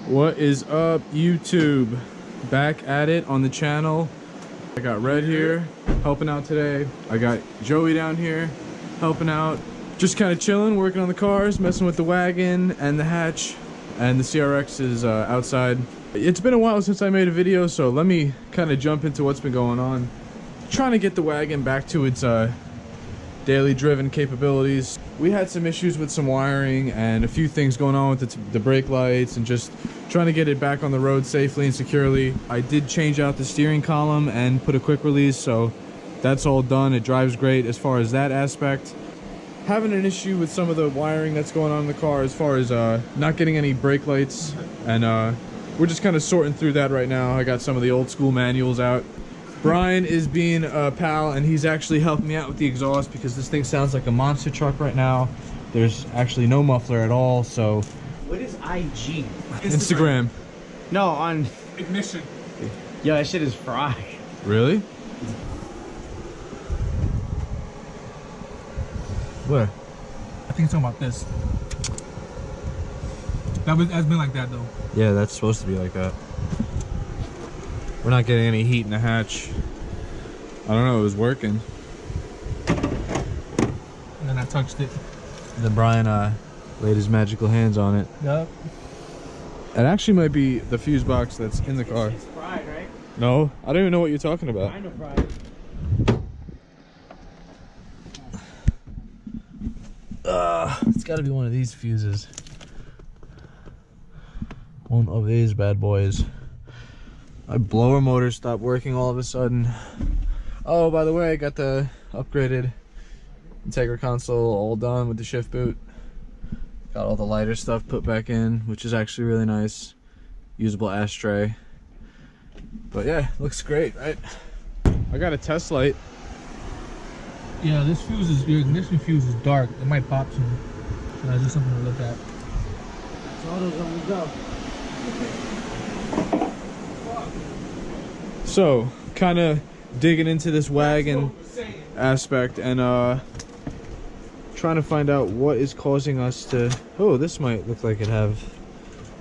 What is up, YouTube? Back at it on the channel. I got Red here helping out today. I got Joey down here helping out. Just kind of chilling, working on the cars, messing with the wagon and the hatch, and the CRX is outside. It's been a while since I made a video, so let me kind of jump into what's been going on. Trying to get the wagon back to its daily driven capabilities. We had some issues with some wiring and a few things going on with the brake lights, and just trying to get it back on the road safely and securely. I did change out the steering column and put a quick release, so that's all done. It drives great as far as that aspect. Having an issue with some of the wiring that's going on in the car as far as not getting any brake lights, and we're just kind of sorting through that right now. I got some of the old school manuals out. Brian is being a pal, and he's actually helping me out with the exhaust because this thing sounds like a monster truck right now. There's actually no muffler at all, so... What is IG? Instagram. No, on... Ignition. Yo, that shit is fried. Really? Where? I think it's talking about this. That's been like that though. Yeah, that's supposed to be like that. We're not getting any heat in the hatch. I don't know, it was working. And then I touched it. And then Brian laid his magical hands on it. Yup. It actually might be the fuse box that's in the car. It's fried, right? No, I don't even know what you're talking about. Kind of fried. It's got to be one of these fuses. One of these bad boys. My blower motor stopped working all of a sudden. Oh, by the way, I got the upgraded Integra console all done with the shift boot. Got all the lighter stuff put back in, which is actually really nice. Usable ashtray. But yeah, looks great, right? I got a test light. Yeah, this fuse is, your ignition fuse is dark. It might pop soon. So that's just something to look at. So all those on the go. So, kind of digging into this wagon aspect and trying to find out what is causing us to... Oh, this might look like it have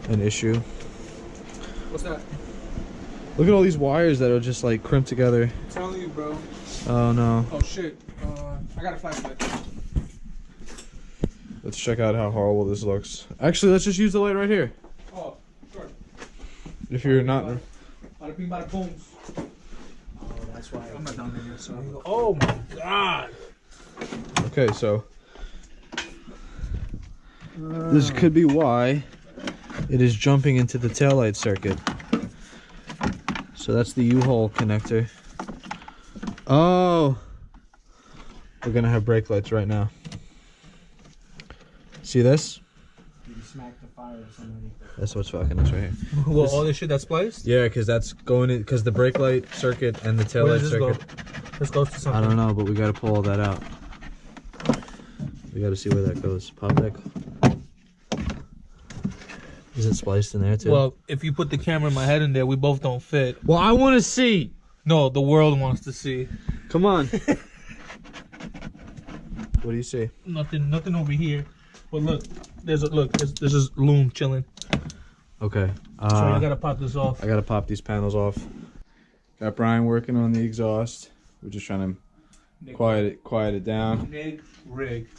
an issue. What's that? Look at all these wires that are just like crimped together. I'm telling you, bro. Oh no. Oh shit. I got a flashlight. Let's check out how horrible this looks. Actually, let's just use the light right here. Oh, sure. If you're not... Bada bing, bada boom. Oh, that's why. I'm not down there yet, so. Oh my god. Okay, so... This could be why it is jumping into the taillight circuit. So that's the U-hole connector. Oh! We're gonna have brake lights right now. See this? You smacked the fire or somebody. That's what's fucking us right here. Well, all this shit that's spliced? Yeah, because that's going in, because the brake light circuit and the Where taillight does this circuit. go? This goes to something. I don't know, but we gotta pull all that out. We gotta see where that goes. Pop that. Is it spliced in there too? Well, if you put the camera in my head in there, we both don't fit. Well, I want to see. No, the world wants to see. Come on. What do you see? Nothing over here. But look, there's this loom chilling. Okay. So you gotta pop this off. I gotta pop these panels off. Got Brian working on the exhaust. We're just trying to quiet it down. Nig rig.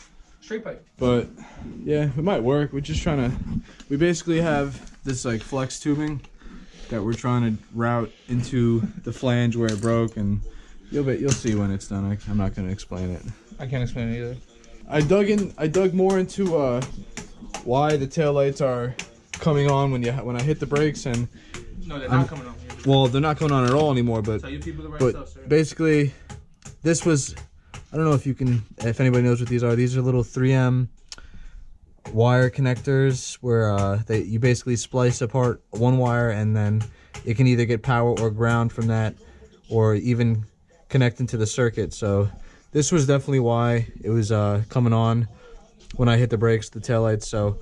Straight pipe. But yeah, it might work. We're just trying to. We basically have this like flex tubing that we're trying to route into the flange where it broke, and you'll see when it's done. I'm not gonna explain it. I can't explain it either. I dug more into why the taillights are coming on when I hit the brakes, and No, they're not coming on. well, they're not coming on at all anymore. But Tell your people the right but stuff, sir. basically, this was, I don't know if anybody knows what these are. These are little 3M wire connectors where you basically splice apart one wire, and then it can either get power or ground from that, or even connect into the circuit. So this was definitely why it was coming on when I hit the brakes, the taillights. So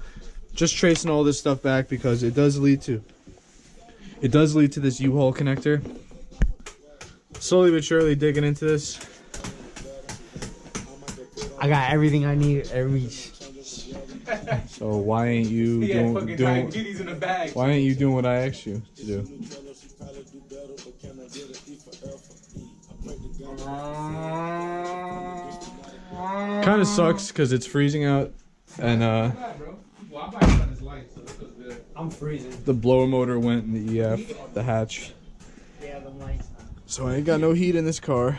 just tracing all this stuff back, because it does lead to this U-hole connector. Slowly but surely digging into this. I got everything I need. So why ain't you He had fucking doing diabetes in the bag. why ain't you doing what I asked you to do? Kind of sucks because it's freezing out, and I'm freezing. the blower motor went in the EF, the hatch. Yeah, the lights. So I ain't got no heat in this car.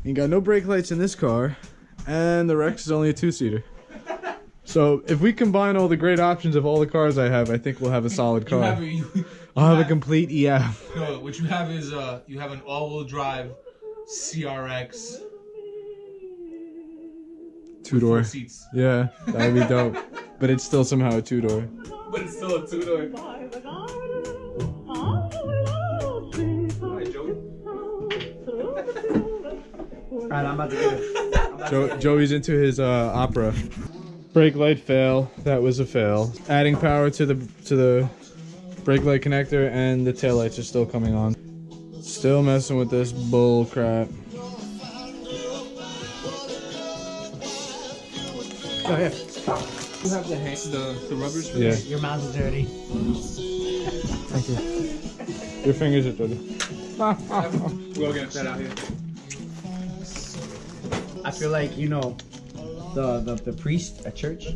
Ain't got no brake lights in this car, and the Rex is only a 2-seater. So if we combine all the great options of all the cars I have, I think we'll have a solid car. I'll have a complete EF. No, what you have is you have an all-wheel drive CRX. 2-door. 4 seats. Yeah, that would be dope. But it's still somehow a 2-door. But it's still a 2-door. Alright, I'm about to get it. Joey's into his opera. Brake light fail. That was a fail. Adding power to the brake light connector, and the taillights are still coming on. Still messing with this bull crap. Go ahead. You have the rubbers for Yeah. that? Your mouth is dirty. Thank you. Your fingers are dirty. We'll get that out here. I feel like, you know, the priest at church.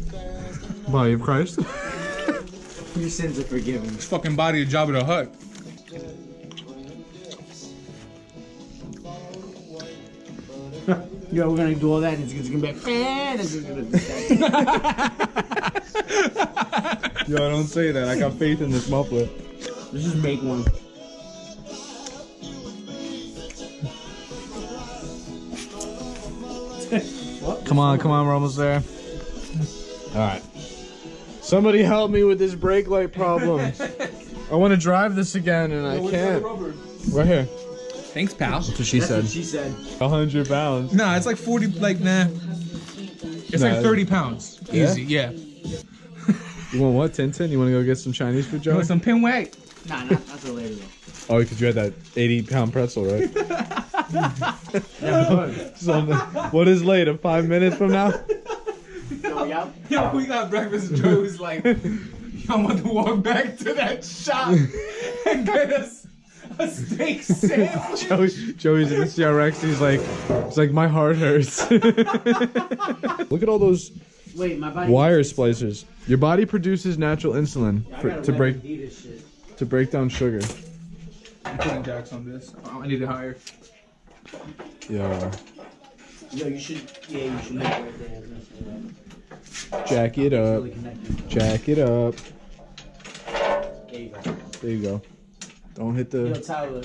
Body of Christ. Your sins are forgiven. This fucking body of Jabba the Hutt. Yo, we're gonna do all that and it's gonna be like, and it's gonna Yo, don't say that. I got faith in this muffler. Let's just make one. Come on, we're almost there. Alright. Somebody help me with this brake light problem. I want to drive this again and I can't. Right here. Thanks, pal. That's what she That's said. what she said. 100 pounds. Nah, it's like 40, like, nah. It's Nah, like 30 pounds. Yeah? Easy, yeah. You want what, Tintin? You want to go get some Chinese food, You Joey? want some pin weight? Nah, not till later though. Oh, because you had that 80-pound pretzel, right? Something. What is later? 5 minutes from now? Yo, y'all. Yo, we got breakfast. Joe was like, yo, I'm about to walk back to that shop and get us a steak sandwich. Joey's in the CRX. He's like, it's like my heart hurts. Look at all those Wait, my body. wire splicers. Your body produces natural insulin to break down sugar. I'm putting jacks on this. I need it higher. Yeah. Yo, you should. Yeah, you should make it right there. Jack it up. Really connected. Jack it up. There you go. There you go. Don't hit Yo, the. Tyler,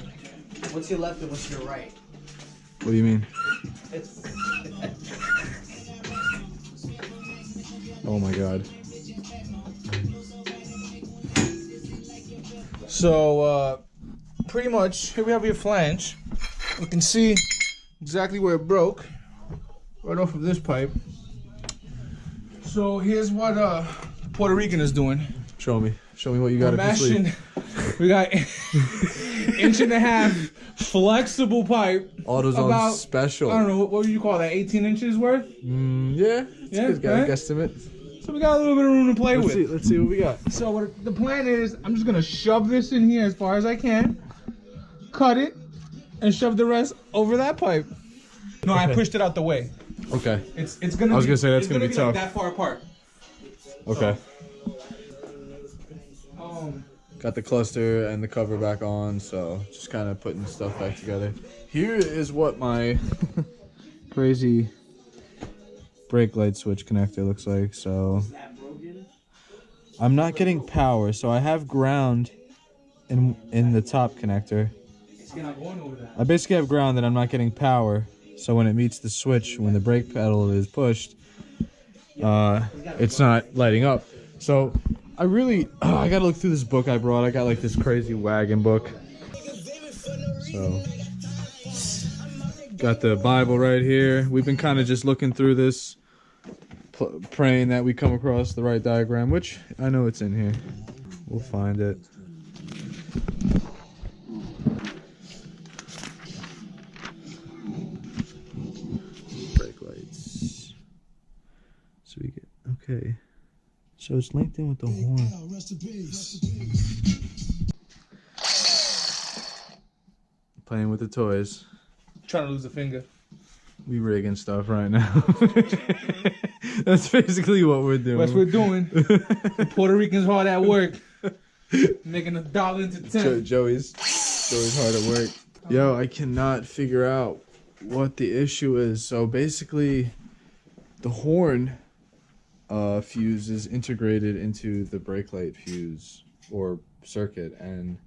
what's your left and what's your right? What do you mean? It's. Oh my god. So, pretty much, here we have your flange. You can see exactly where it broke. Right off of this pipe. So, here's what Puerto Rican is doing. Show me. Show me what you got We're up your sleeve. mashing. We got 1.5 flexible pipe. AutoZone about, special. I don't know, what would you call that, 18 inches worth? Yeah. It's Yeah, a good guy, right? guesstimate. So we got a little bit of room to play with. Let's see what we got. So what the plan is, I'm just gonna shove this in here as far as I can, cut it, and shove the rest over that pipe. No, I pushed it out the way. Okay. It's gonna. I was gonna say that's it's gonna be like tough. that far apart. Okay. Um, Got the cluster and the cover back on, so just kind of putting stuff back together. Here is what my crazy brake light switch connector looks like. So I'm not getting power, so I have ground in the top connector. I basically have ground that I'm not getting power, so when it meets the switch, when the brake pedal is pushed, it's not lighting up. So I gotta look through this book I brought. I got like this crazy wagon book. So got the Bible right here. We've been kind of just looking through this, praying that we come across the right diagram, which I know it's in here. We'll find it. Brake lights. So we get, okay. So it's linked in with the horn. Playing with the toys. Trying to lose a finger. We rigging stuff right now. That's basically what we're doing. That's what we're doing. The Puerto Ricans hard at work. Making $1 into 10. Joey's hard at work. Yo, I cannot figure out what the issue is. So basically, the horn fuse is integrated into the brake light fuse or circuit, and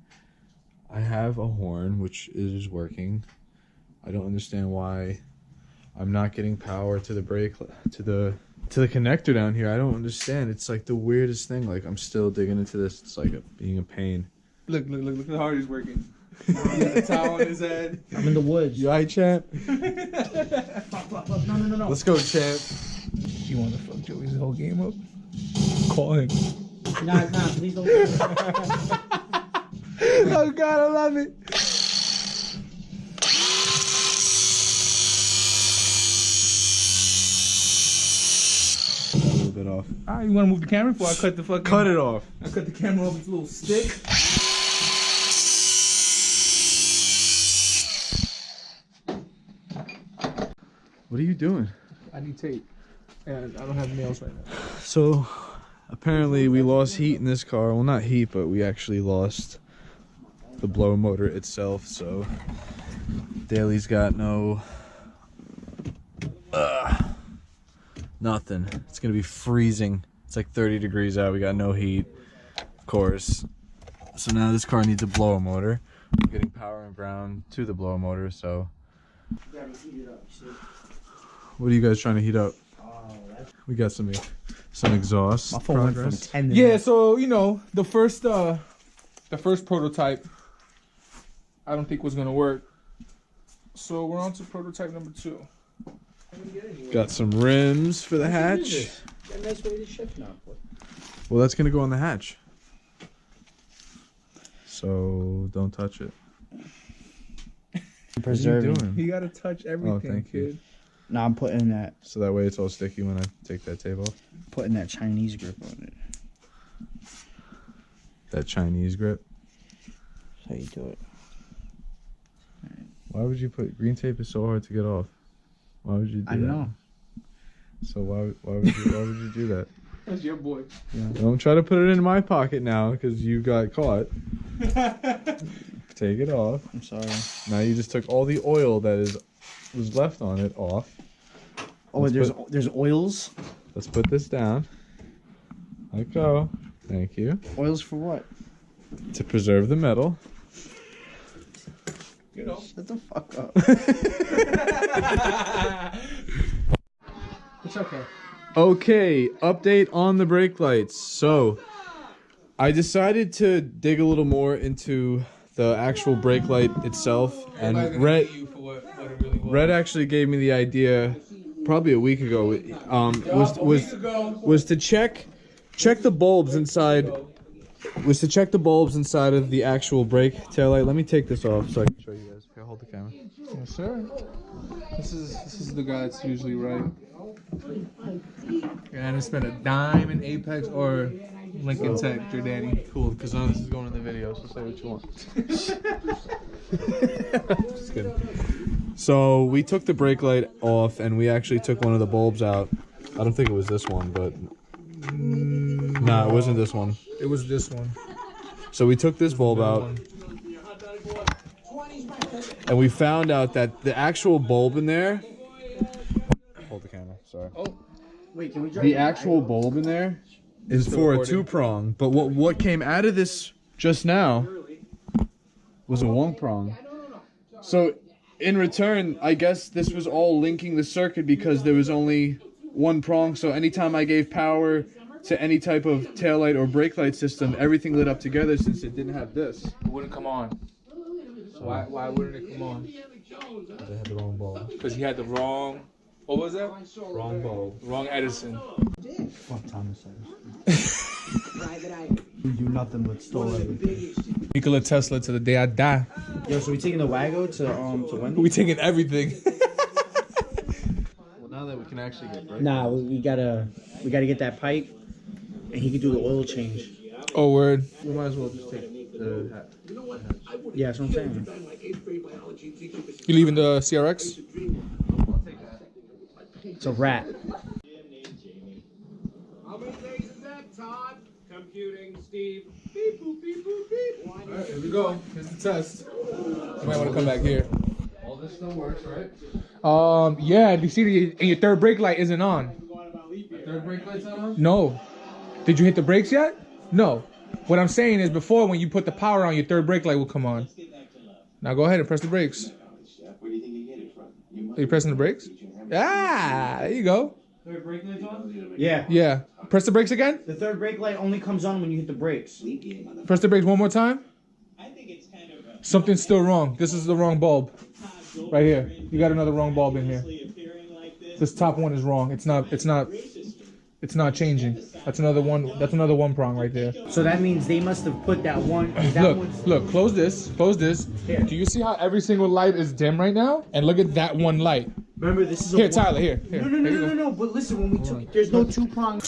I have a horn which is working. I don't understand why I'm not getting power to the brake to the connector down here. I don't understand. It's like the weirdest thing. Like I'm still digging into this. It's like being a pain. Look how hard he's working. He got a towel on his head. I'm in the woods. You alright, champ? No. Let's go, champ. You want to fuck Joey's whole game up? Call him. Nah, please don't. Oh God, I love it. A little bit off. All right, you want to move the camera before I cut the fucking... Cut it off. I cut the camera off with a little stick. What are you doing? I need tape. And I don't have nails right now. So, apparently we lost heat in this car. Well, not heat, but we actually lost the blower motor itself. So, Daly's got no... nothing. It's going to be freezing. It's like 30 degrees out. We got no heat, of course. So now this car needs a blower motor. I'm getting power and ground to the blower motor, so... What are you guys trying to heat up? We got some exhaust. My phone went from progress. 10 to Yeah, so you know the first prototype, I don't think was gonna work. So we're on to prototype number 2. Got some rims for the hatch. Got a nice way to shift now. Well, that's gonna go on the hatch. So don't touch it. Preserving. What are you doing? You gotta touch everything, thank you. kid. No, I'm putting that It's all sticky when I take that tape off. Chinese grip on it. That Chinese grip. That's how you do it. Why would you put green tape? Is so hard to get off. Why would you do that? I know. So why would you do that? That's your boy. Yeah. Don't try to put it in my pocket now because you got caught. Take it off. I'm sorry. Now you just took all the oil that was left on it off. Oh, there's oils. Let's put this down. Let go. Thank you. Oils for what? To preserve the metal. You know. Shut the fuck up. It's okay. Okay, update on the brake lights. So, I decided to dig a little more into the actual brake light itself, and Red actually gave me the idea probably a week ago. Was to check the bulbs inside. Was to check the bulbs inside of the actual brake taillight. Let me take this off so I can show you guys. Okay, hold the camera. Yes, sir. This is the guy that's usually right. And I spent a dime in Apex or Lincoln Tech, Jordani. Cool, because none of this is going in the video, so say what you want. Just kidding. So we took the brake light off, and we actually took one of the bulbs out. I don't think it was this one, but nah, it wasn't this one. It was this one. So we took this bulb out, and we found out that the actual bulb in there. Hold the camera. Sorry. Oh, wait, can we drive? The actual bulb in there is for a 2-prong, but what came out of this just now was a 1-prong. So in return, I guess this was all linking the circuit because there was only 1 prong. So anytime I gave power to any type of taillight or brake light system, everything lit up together since it didn't have this. it wouldn't come on. So why wouldn't it come on? They had the wrong bulb. Because he had the wrong. What was that? Wrong bulb. Wrong Edison. Fuck Thomas Edison. You do nothing but stole everything. Nikola Tesla to the day I die. Yo, so we taking the Wago to Wendy? We taking everything. Well, now that we can actually get brake Nah, we gotta get that pipe and he could do the oil change. Oh, word. We might as well just take the hat. Yeah, that's what I'm saying. You leaving the CRX? It's a rat. How many days is that, Todd? Computing, Steve. Beep, boop, beep, boop, beep. All right, here we go. Here's the test. You might want to come back here. All this still works, right? Yeah. You see, and your third brake light isn't on. Third brake light's not on? No. Did you hit the brakes yet? No. What I'm saying is, before when you put the power on, your third brake light will come on. Now go ahead and press the brakes. Are you pressing the brakes? Ah, there you go. Third brake light's on? Yeah. Yeah. Press the brakes again. The third brake light only comes on when you hit the brakes. Press the brakes one more time. Something's still wrong. This is the wrong bulb. Right here. You got another wrong bulb in here. This top one is wrong. It's not changing. That's another one prong right there. So that means they must have put that one. Look, close this. Here. Do you see how every single light is dim right now? And look at that one light. Remember, this is a Here, Tyler, here. No. But listen, when we took it, there's no two prong.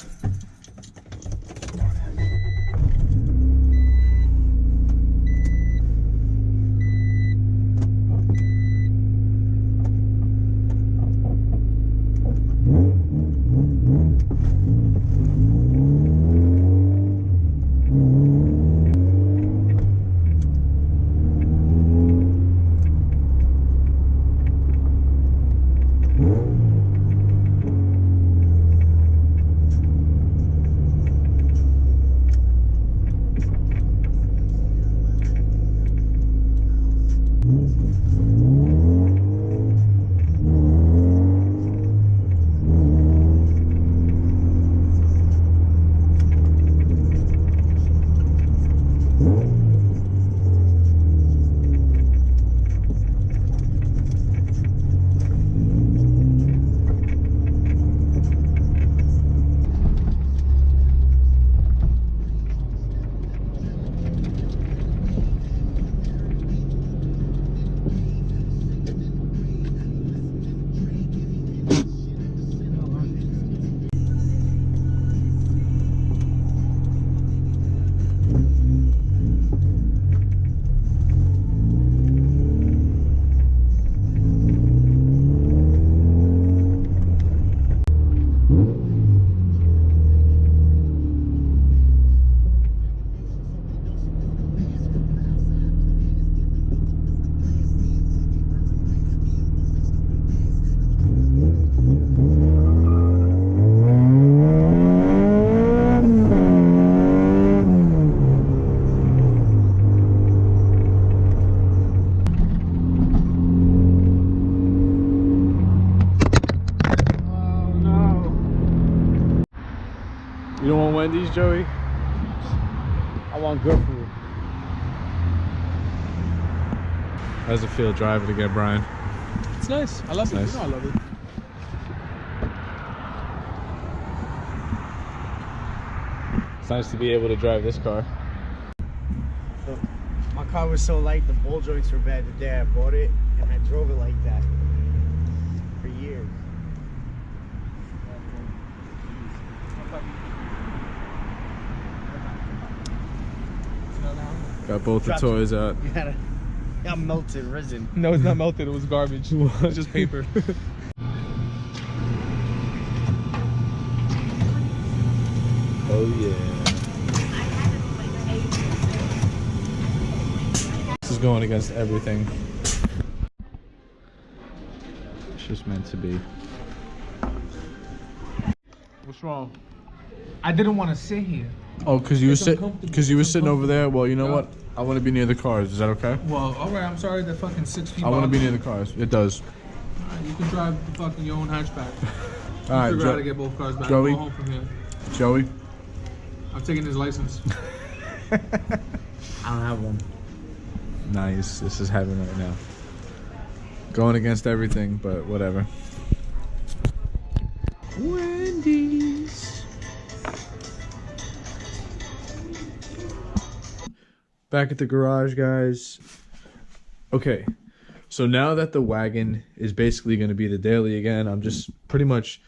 You don't want Wendy's, Joey? I want good food. How does it feel driving again, Brian? It's nice. I love it. Nice. You know I love it. It's nice to be able to drive this car. So, my car was so light, the ball joints were bad the day I bought it, and I drove it like that for years. Got both the toys out. You got melted resin. No, it's not melted. It was garbage. It's just paper. Oh yeah. This is going against everything. It's just meant to be. What's wrong? I didn't want to sit here. Oh, cause you were It's sitting uncomfortable. over there. Well, you know Yeah. what? I want to be near the cars. Is that okay? Well, all right. I'm sorry. They're fucking 6 feet. I want to be bogged. near the cars. It does. All right, you can drive the fucking your own hatchback. All right, Figure out how to get both cars back. Joey. Go home from here. Joey. I'm taking his license. I don't have one. Nice. This is heaven right now. Going against everything, but whatever. Wendy's. Back at the garage, guys. Okay, so now that the wagon is basically going to be the daily again, I'm just pretty much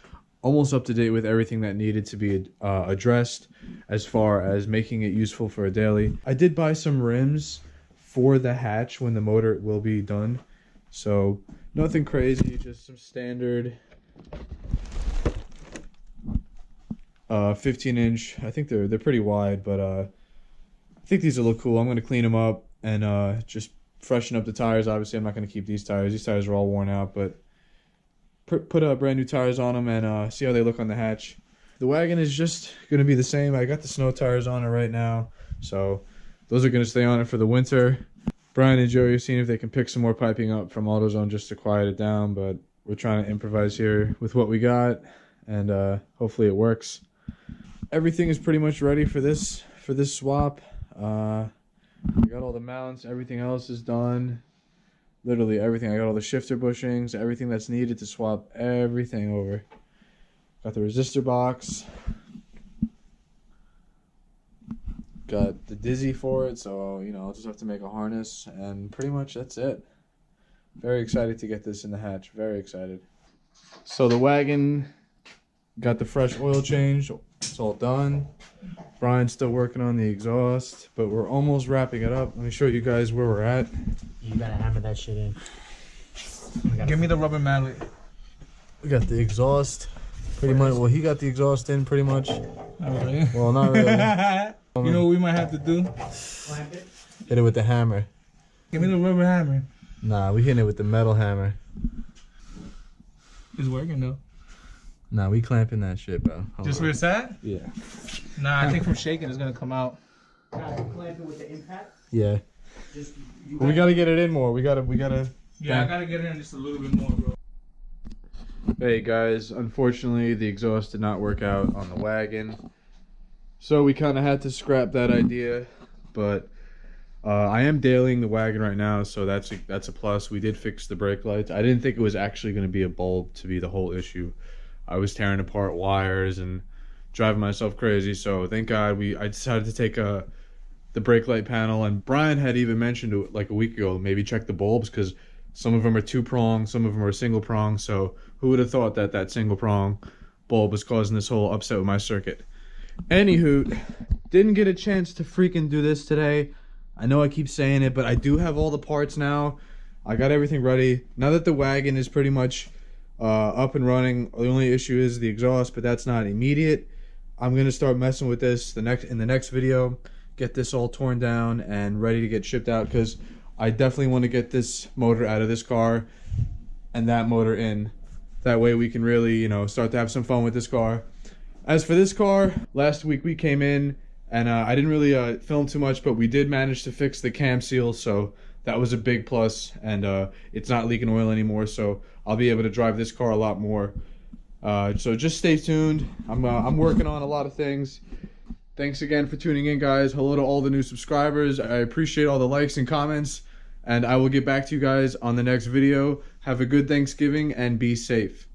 almost up to date with everything that needed to be addressed as far as making it useful for a daily. I did buy some rims for the hatch when the motor will be done, so nothing crazy, just some standard 15-inch. I think they're pretty wide, but I think these will look cool. I'm going to clean them up and just freshen up the tires. Obviously, I'm not going to keep these tires. These tires are all worn out, but put brand new tires on them and see how they look on the hatch. The wagon is just going to be the same. I got the snow tires on it right now, so those are going to stay on it for the winter. Brian and Joey are seeing if they can pick some more piping up from AutoZone just to quiet it down, but we're trying to improvise here with what we got, and hopefully it works. Everything is pretty much ready for this swap. We got all the mounts, everything else is done. Literally everything. I got all the shifter bushings, everything that's needed to swap everything over. Got the resistor box. Got the dizzy for it, so you know, I'll just have to make a harness, and pretty much that's it. Very excited to get this in the hatch. Very excited. So the wagon got the fresh oil change. It's all done. Brian's still working on the exhaust, but we're almost wrapping it up. Let me show you guys where we're at. You gotta hammer that shit in. Give me the rubber mallet. We got the exhaust pretty much. Well, he got the exhaust in pretty much. Not really. Well, not really. You know what we might have to do? Hit it with the hammer. Give me the rubber hammer. Nah, we hitting it with the metal hammer. It's working though. Nah, we clamping that shit, bro. Hold Just on. where it's at? Yeah. Nah, I think from shaking it's gonna come out. Clamp it with the impact. Yeah. Just Well, we gotta get it in more. We gotta. Yeah, I gotta get it in just a little bit more, bro. Hey guys, unfortunately the exhaust did not work out on the wagon, so we kind of had to scrap that idea. But I am dailying the wagon right now, so that's a plus. We did fix the brake lights. I didn't think it was actually going to be a bulb to be the whole issue. I was tearing apart wires and driving myself crazy, so thank God I decided to take the brake light panel, and Brian had even mentioned it like a week ago, maybe check the bulbs, because some of them are 2-prong, some of them are single prong, so who would have thought that single prong bulb was causing this whole upset with my circuit. Anywho, didn't get a chance to freaking do this today. I know I keep saying it, but I do have all the parts now. I got everything ready. Now that the wagon is pretty much up and running, the only issue is the exhaust, but that's not immediate. I'm gonna start messing with this in the next video, get this all torn down and ready to get shipped out, because I definitely want to get this motor out of this car and that motor in. That way we can really, you know, start to have some fun with this car. As for this car, last week we came in and I didn't really film too much, but we did manage to fix the cam seal, so that was a big plus, and it's not leaking oil anymore, so I'll be able to drive this car a lot more. So just stay tuned. I'm working on a lot of things. Thanks again for tuning in, guys. Hello to all the new subscribers. I appreciate all the likes and comments, and I will get back to you guys on the next video. Have a good Thanksgiving and be safe.